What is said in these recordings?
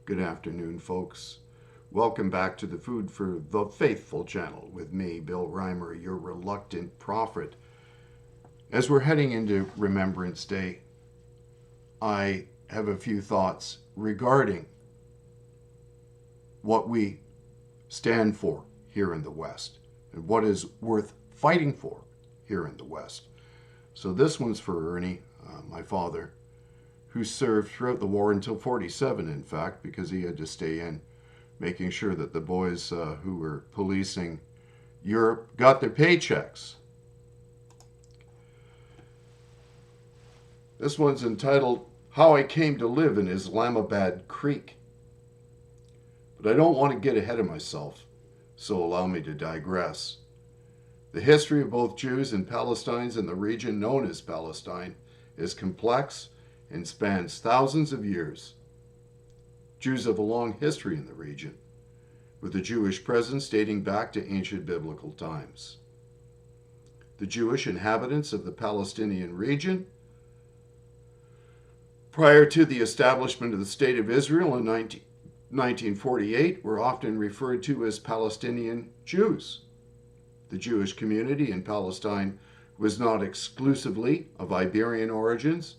Good afternoon, folks. Welcome back to the Food for the Faithful channel with me, Bill Reimer, your reluctant prophet. As we're heading into Remembrance Day, I have a few thoughts regarding what we stand for here in the West and what is worth fighting for here in the West. So this one's for Ernie, my father, who served throughout the war until 47, in fact, because he had to stay in, making sure that the boys who were policing Europe got their paychecks. This one's entitled, How I Came to Live in Islamabad Creek. But I don't want to get ahead of myself, so allow me to digress. The history of both Jews and Palestinians in the region known as Palestine is complex and spans thousands of years. Jews have a long history in the region, with a Jewish presence dating back to ancient biblical times. The Jewish inhabitants of the Palestinian region, prior to the establishment of the State of Israel in 1948, were often referred to as Palestinian Jews. The Jewish community in Palestine was not exclusively of Iberian origins,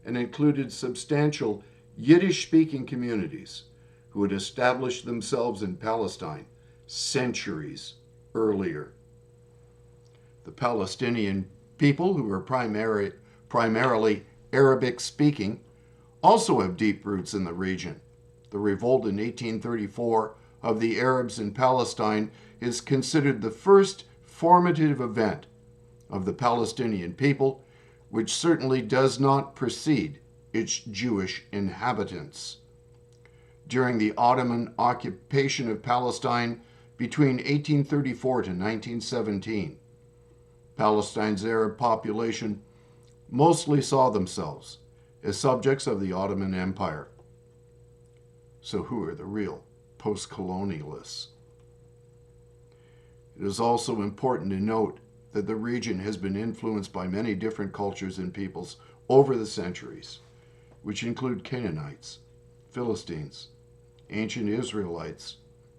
and included substantial Yiddish-speaking communities who had established themselves in Palestine centuries earlier. The Palestinian people, who were primarily Arabic-speaking, also have deep roots in the region. The revolt in 1834 of the Arabs in Palestine is considered the first formative event of the Palestinian people, which certainly does not precede its Jewish inhabitants. During the Ottoman occupation of Palestine between 1834 to 1917, Palestine's Arab population mostly saw themselves as subjects of the Ottoman Empire. So who are the real post-colonialists? It is also important to note that the region has been influenced by many different cultures and peoples over the centuries, which include Canaanites, Philistines, ancient Israelites,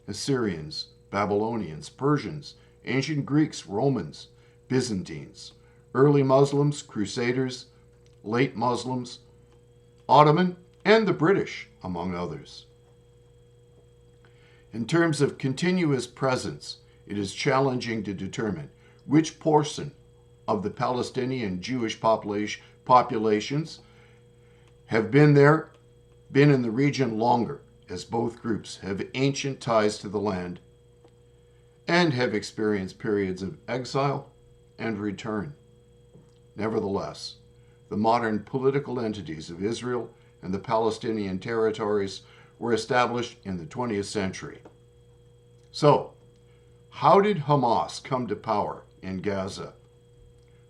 Assyrians, Babylonians, Persians, ancient Greeks, Romans, Byzantines, early Muslims, Crusaders, late Muslims, Ottoman, and the British, among others. In terms of continuous presence, it is challenging to determine which portion of the Palestinian Jewish populations have been in the region longer, as both groups have ancient ties to the land and have experienced periods of exile and return. Nevertheless, the modern political entities of Israel and the Palestinian territories were established in the 20th century. So, how did Hamas come to power in Gaza?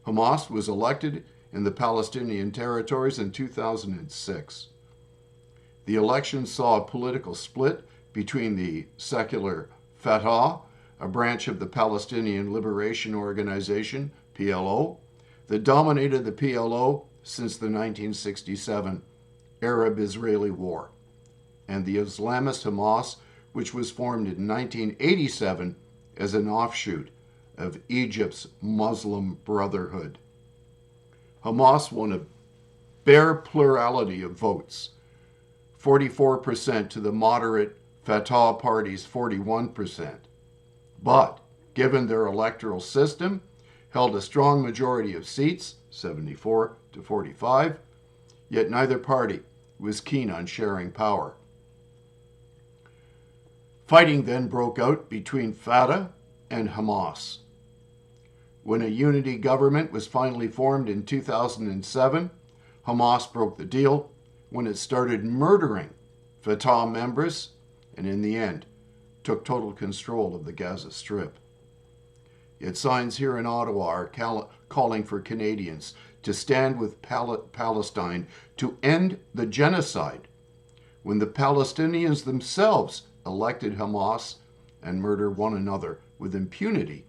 Hamas was elected in the Palestinian territories in 2006. The election saw a political split between the secular Fatah, a branch of the Palestinian Liberation Organization, PLO, that dominated the PLO since the 1967 Arab-Israeli War, and the Islamist Hamas, which was formed in 1987 as an offshoot of Egypt's Muslim Brotherhood. Hamas won a bare plurality of votes, 44% to the moderate Fatah party's 41%. But, given their electoral system, held a strong majority of seats, 74 to 45, yet neither party was keen on sharing power. Fighting then broke out between Fatah and Hamas. When a unity government was finally formed in 2007, Hamas broke the deal when it started murdering Fatah members and in the end took total control of the Gaza Strip. Yet signs here in Ottawa are calling for Canadians to stand with Palestine to end the genocide when the Palestinians themselves elected Hamas and murder one another with impunity,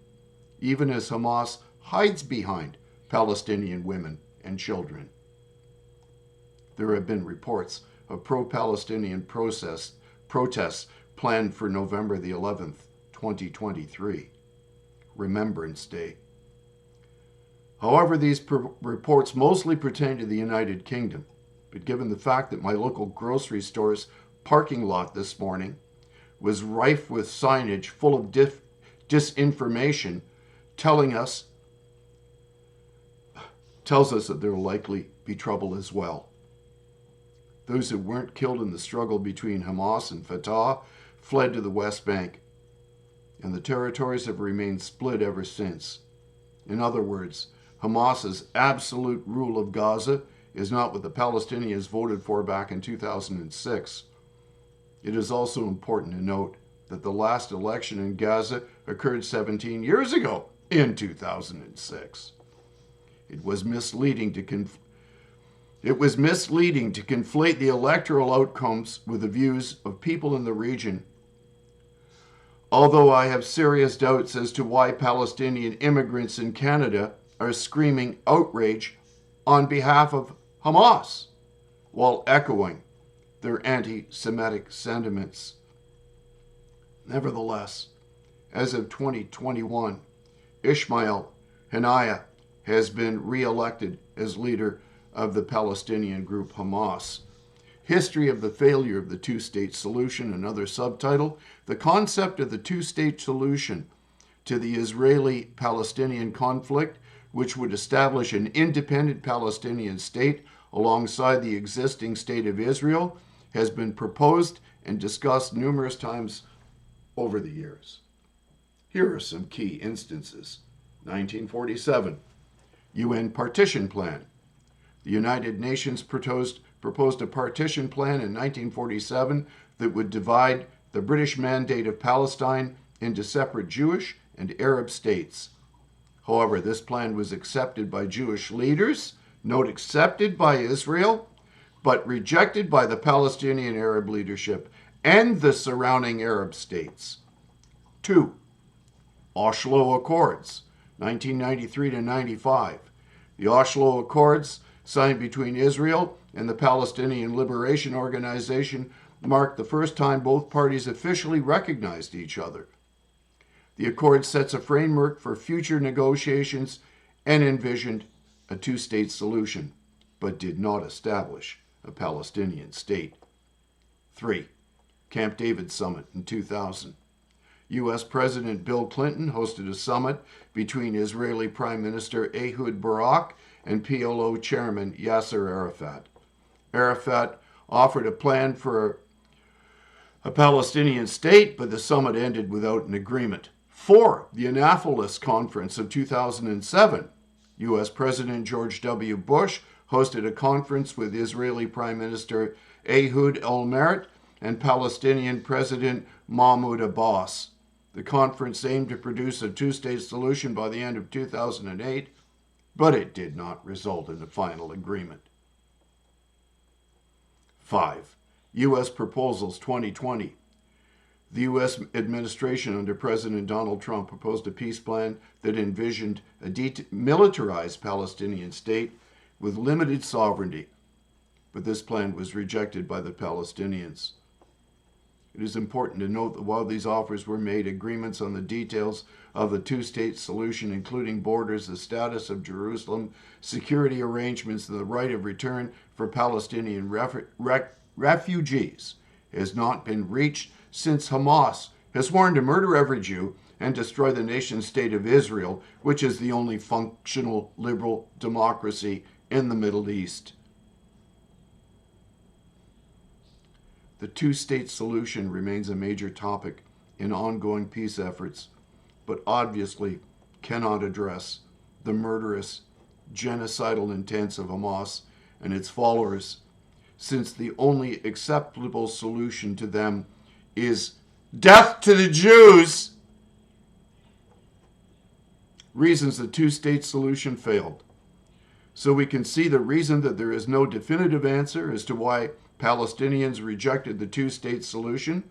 even as Hamas hides behind Palestinian women and children. There have been reports of pro-Palestinian protests protests planned for November the 11th, 2023, Remembrance Day. However, these reports mostly pertain to the United Kingdom, but given the fact that my local grocery store's parking lot this morning was rife with signage full of disinformation tells us that there will likely be trouble as well. Those who weren't killed in the struggle between Hamas and Fatah fled to the West Bank, and the territories have remained split ever since. In other words, Hamas's absolute rule of Gaza is not what the Palestinians voted for back in 2006. It is also important to note that the last election in Gaza occurred 17 years ago, in 2006. It was misleading to conflate the electoral outcomes with the views of people in the region. Although I have serious doubts as to why Palestinian immigrants in Canada are screaming outrage on behalf of Hamas while echoing their anti-Semitic sentiments. Nevertheless, as of 2021, Ismail Haniyeh has been re-elected as leader of the Palestinian group Hamas. History of the Failure of the Two-State Solution, another subtitle. The concept of the two-state solution to the Israeli-Palestinian conflict, which would establish an independent Palestinian state alongside the existing state of Israel, has been proposed and discussed numerous times over the years. Here are some key instances. 1947, UN Partition Plan. The United Nations proposed a partition plan in 1947 that would divide the British Mandate of Palestine into separate Jewish and Arab states. However, this plan was accepted by Jewish leaders, note accepted by Israel, but rejected by the Palestinian Arab leadership and the surrounding Arab states. 2. Oslo Accords, 1993 to 95. The Oslo Accords, signed between Israel and the Palestinian Liberation Organization, marked the first time both parties officially recognized each other. The accord sets a framework for future negotiations and envisioned a two-state solution, but did not establish a Palestinian state. 3. Camp David Summit in 2000. U.S. President Bill Clinton hosted a summit between Israeli Prime Minister Ehud Barak and PLO Chairman Yasser Arafat. Arafat offered a plan for a Palestinian state, but the summit ended without an agreement. 4. The Annapolis Conference of 2007. U.S. President George W. Bush hosted a conference with Israeli Prime Minister Ehud Olmert and Palestinian President Mahmoud Abbas. The conference aimed to produce a two-state solution by the end of 2008, but it did not result in a final agreement. 5. U.S. Proposals 2020. The U.S. administration under President Donald Trump proposed a peace plan that envisioned a demilitarized Palestinian state with limited sovereignty, but this plan was rejected by the Palestinians. It is important to note that while these offers were made, agreements on the details of the two-state solution, including borders, the status of Jerusalem, security arrangements, and the right of return for Palestinian refugees, has not been reached since Hamas has sworn to murder every Jew and destroy the nation-state of Israel, which is the only functional liberal democracy in the Middle East. The two-state solution remains a major topic in ongoing peace efforts, but obviously cannot address the murderous, genocidal intents of Hamas and its followers, since the only acceptable solution to them is death to the Jews. Reasons the two-state solution failed. So we can see the reason that there is no definitive answer as to why Palestinians rejected the two-state solution,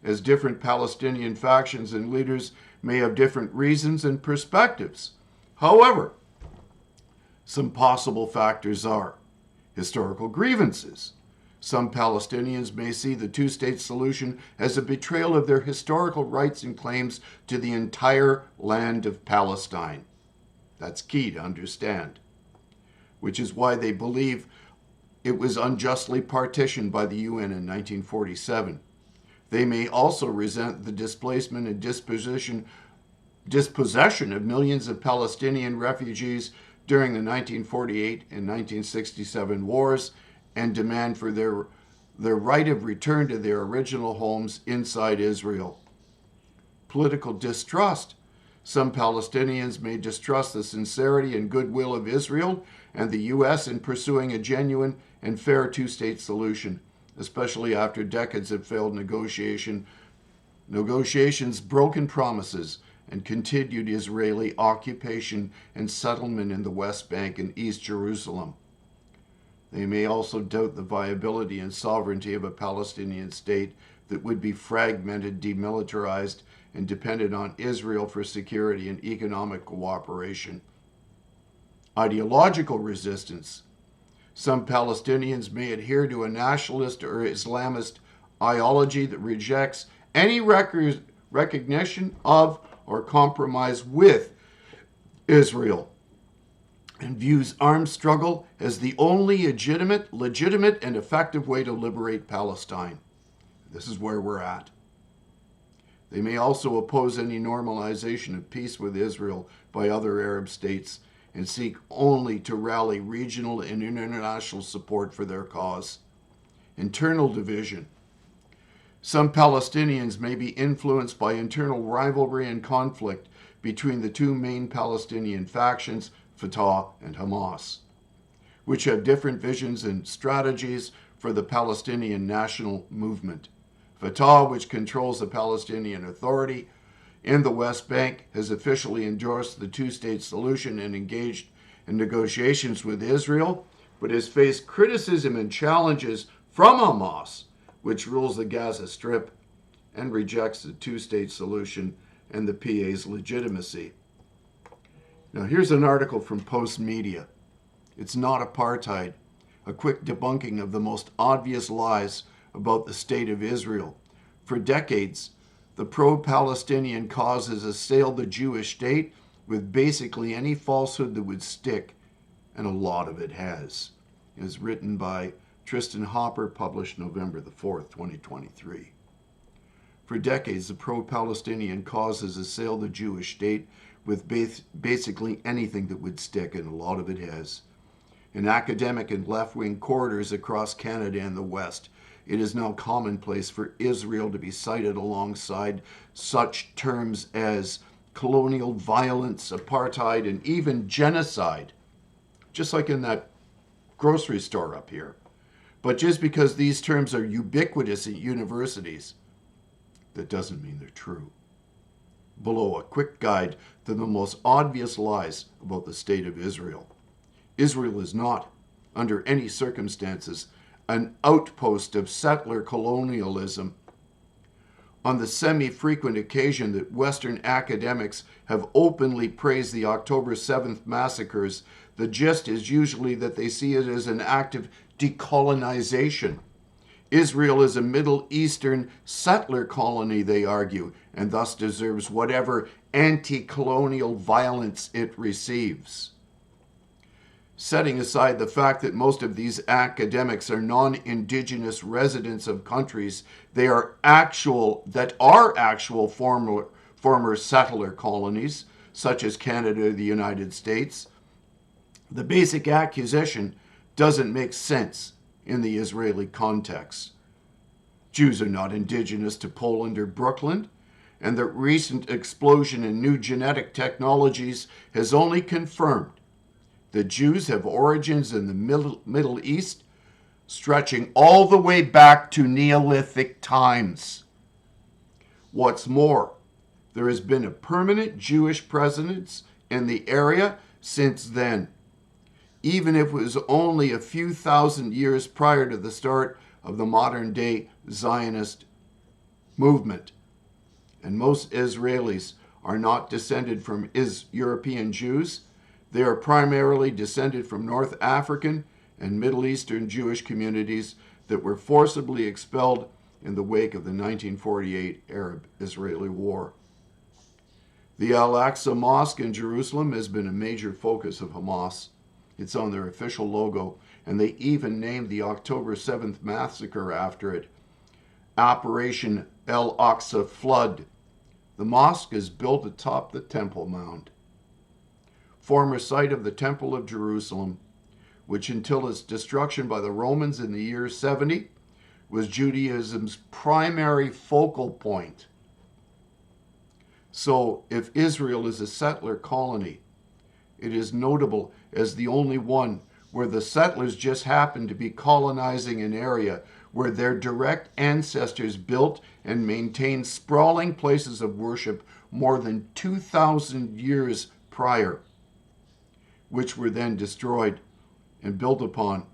as different Palestinian factions and leaders may have different reasons and perspectives. However, some possible factors are historical grievances, Some Palestinians may see the two-state solution as a betrayal of their historical rights and claims to the entire land of Palestine. That's key to understand, which is why they believe it was unjustly partitioned by the UN in 1947. They may also resent the displacement and dispossession of millions of Palestinian refugees during the 1948 and 1967 wars and demand for their right of return to their original homes inside Israel. Political distrust. Some Palestinians may distrust the sincerity and goodwill of Israel and the U.S. in pursuing a genuine and fair two-state solution, especially after decades of failed negotiations, broken promises, and continued Israeli occupation and settlement in the West Bank and East Jerusalem. They may also doubt the viability and sovereignty of a Palestinian state that would be fragmented, demilitarized, and dependent on Israel for security and economic cooperation. Ideological resistance. Some Palestinians may adhere to a nationalist or Islamist ideology that rejects any recognition of or compromise with Israel and views armed struggle as the only legitimate and effective way to liberate Palestine. This is where we're at. They may also oppose any normalization of peace with Israel by other Arab states and seek only to rally regional and international support for their cause. Internal division. Some Palestinians may be influenced by internal rivalry and conflict between the two main Palestinian factions, Fatah and Hamas, which have different visions and strategies for the Palestinian national movement. Fatah, which controls the Palestinian Authority in the West Bank, has officially endorsed the two-state solution and engaged in negotiations with Israel, but has faced criticism and challenges from Hamas, which rules the Gaza Strip and rejects the two-state solution and the PA's legitimacy. Now, here's an article from Post Media. It's not apartheid. A quick debunking of the most obvious lies about the state of Israel. For decades, the pro-Palestinian cause has assailed the Jewish state with basically any falsehood that would stick, and a lot of it has. It is written by Tristan Hopper, published November the 4th, 2023. For decades, the pro-Palestinian cause has assailed the Jewish state with basically anything that would stick, and a lot of it has. In academic and left-wing corridors across Canada and the West, it is now commonplace for Israel to be cited alongside such terms as colonial violence, apartheid, and even genocide, just like in that grocery store up here. But just because these terms are ubiquitous at universities, that doesn't mean they're true. Below, a quick guide to the most obvious lies about the state of Israel. Israel is not, under any circumstances, an outpost of settler colonialism. On the semi-frequent occasion that Western academics have openly praised the October 7th massacres, the gist is usually that they see it as an act of decolonization. Israel is a Middle Eastern settler colony, they argue, and thus deserves whatever anti-colonial violence it receives. Setting aside the fact that most of these academics are non-indigenous residents of countries that are actual former settler colonies, such as Canada or the United States, the basic accusation doesn't make sense in the Israeli context. Jews are not indigenous to Poland or Brooklyn, and the recent explosion in new genetic technologies has only confirmed that Jews have origins in the Middle East, stretching all the way back to Neolithic times. What's more, there has been a permanent Jewish presence in the area since then, even if it was only a few thousand years prior to the start of the modern-day Zionist movement. And most Israelis are not descended from European Jews. They are primarily descended from North African and Middle Eastern Jewish communities that were forcibly expelled in the wake of the 1948 Arab-Israeli War. The Al-Aqsa Mosque in Jerusalem has been a major focus of Hamas. It's on their official logo, and they even named the October 7th massacre after it, Operation Al-Aqsa Flood. The mosque is built atop the Temple Mount, former site of the Temple of Jerusalem, which until its destruction by the Romans in the year 70 was Judaism's primary focal point. So if Israel is a settler colony, it is notable as the only one where the settlers just happened to be colonizing an area where their direct ancestors built and maintained sprawling places of worship more than 2,000 years prior, which were then destroyed and built upon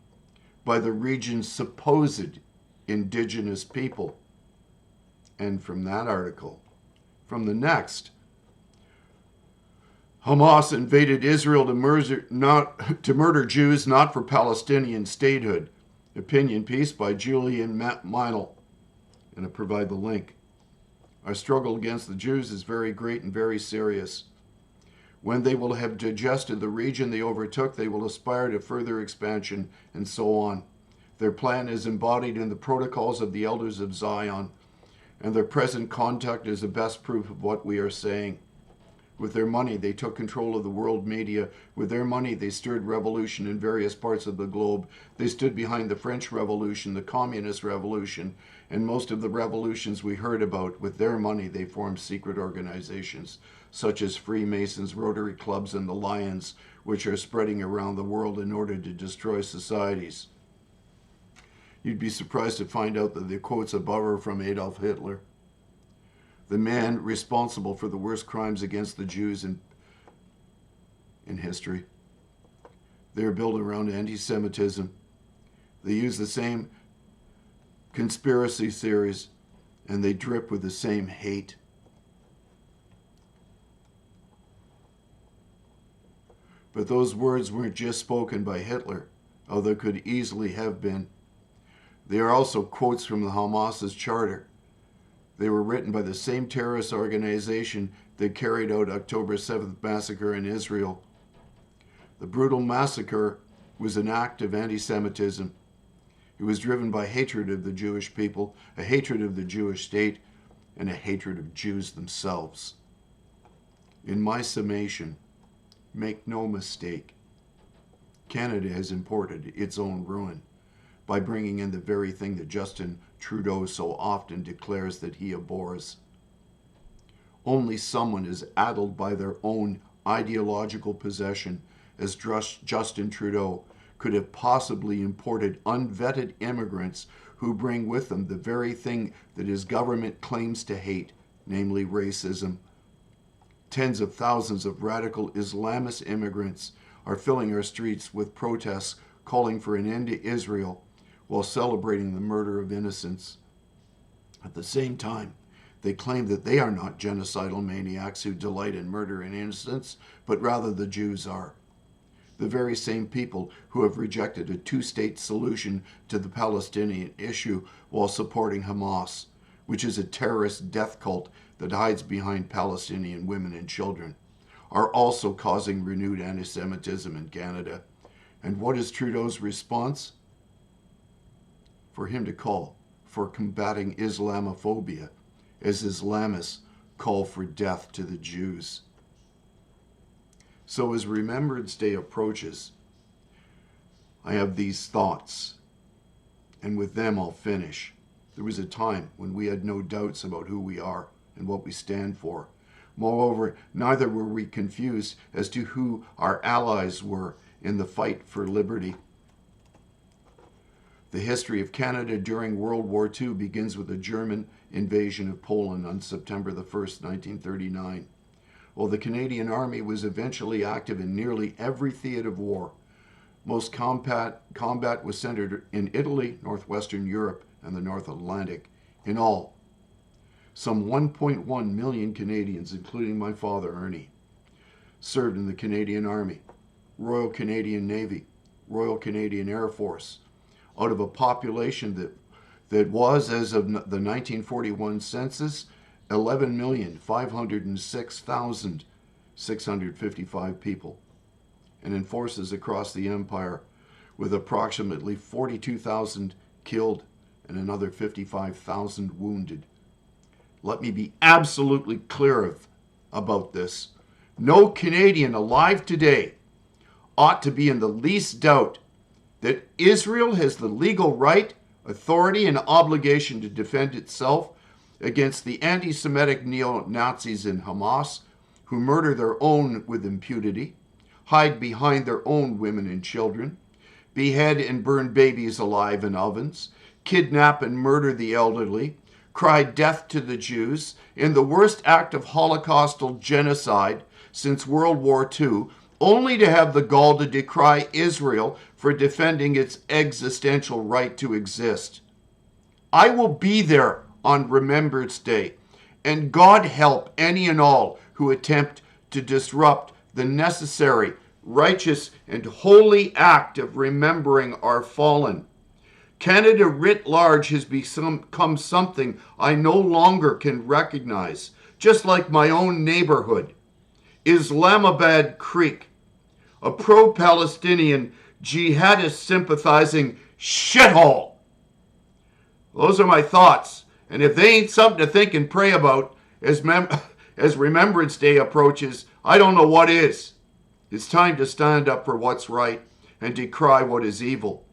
by the region's supposed indigenous people. And from that article, from the next, Hamas invaded Israel to murder Jews not for Palestinian statehood. Opinion piece by Julian Meinl, and I provide the link. Our struggle against the Jews is very great and very serious. When they will have digested the region they overtook, they will aspire to further expansion, and so on. Their plan is embodied in the protocols of the elders of Zion, and their present conduct is the best proof of what we are saying. With their money, they took control of the world media. With their money, they stirred revolution in various parts of the globe. They stood behind the French Revolution, the Communist Revolution, and most of the revolutions we heard about. With their money, they formed secret organizations, such as Freemasons, Rotary Clubs, and the Lions, which are spreading around the world in order to destroy societies. You'd be surprised to find out that the quotes above are from Adolf Hitler, the man responsible for the worst crimes against the Jews in history. They are built around anti-Semitism. They use the same conspiracy theories, and they drip with the same hate. But those words weren't just spoken by Hitler, although could easily have been. They are also quotes from the Hamas's charter. They were written by the same terrorist organization that carried out October 7th massacre in Israel. The brutal massacre was an act of anti-Semitism. It was driven by hatred of the Jewish people, a hatred of the Jewish state, and a hatred of Jews themselves. In my summation, make no mistake, Canada has imported its own ruin by bringing in the very thing that Justin Trudeau so often declares that he abhors. Only someone as addled by their own ideological possession as Justin Trudeau could have possibly imported unvetted immigrants who bring with them the very thing that his government claims to hate, namely racism. Tens of thousands of radical Islamist immigrants are filling our streets with protests calling for an end to Israel while celebrating the murder of innocents. At the same time, they claim that they are not genocidal maniacs who delight in murdering innocents, but rather the Jews are. The very same people who have rejected a two-state solution to the Palestinian issue while supporting Hamas, which is a terrorist death cult that hides behind Palestinian women and children, are also causing renewed anti-Semitism in Canada. And what is Trudeau's response? For him to call for combating Islamophobia as Islamists call for death to the Jews. So as Remembrance Day approaches, I have these thoughts, and with them I'll finish. There was a time when we had no doubts about who we are and what we stand for. Moreover, neither were we confused as to who our allies were in the fight for liberty. The history of Canada during World War II begins with the German invasion of Poland on September the 1st, 1939. While the Canadian Army was eventually active in nearly every theater of war, most combat was centered in Italy, northwestern Europe, and the North Atlantic. In all, some 1.1 million Canadians, including my father, Ernie, served in the Canadian Army, Royal Canadian Navy, Royal Canadian Air Force, out of a population that was, as of the 1941 census, 11,506,655 people, and in forces across the empire, with approximately 42,000 killed and another 55,000 wounded. Let me be absolutely clear about this. No Canadian alive today ought to be in the least doubt that Israel has the legal right, authority, and obligation to defend itself against the anti-Semitic neo-Nazis in Hamas, who murder their own with impunity, hide behind their own women and children, behead and burn babies alive in ovens, kidnap and murder the elderly, cry death to the Jews in the worst act of Holocaustal genocide since World War II, only to have the gall to decry Israel for defending its existential right to exist. I will be there on Remembrance Day, and God help any and all who attempt to disrupt the necessary, righteous, and holy act of remembering our fallen. Canada writ large has become something I no longer can recognize, just like my own neighborhood, Islamabad Creek, a pro-Palestinian, jihadist sympathizing shithole. Those are my thoughts, and if they ain't something to think and pray about as Remembrance Day approaches, I don't know what is. It's time to stand up for what's right and decry what is evil.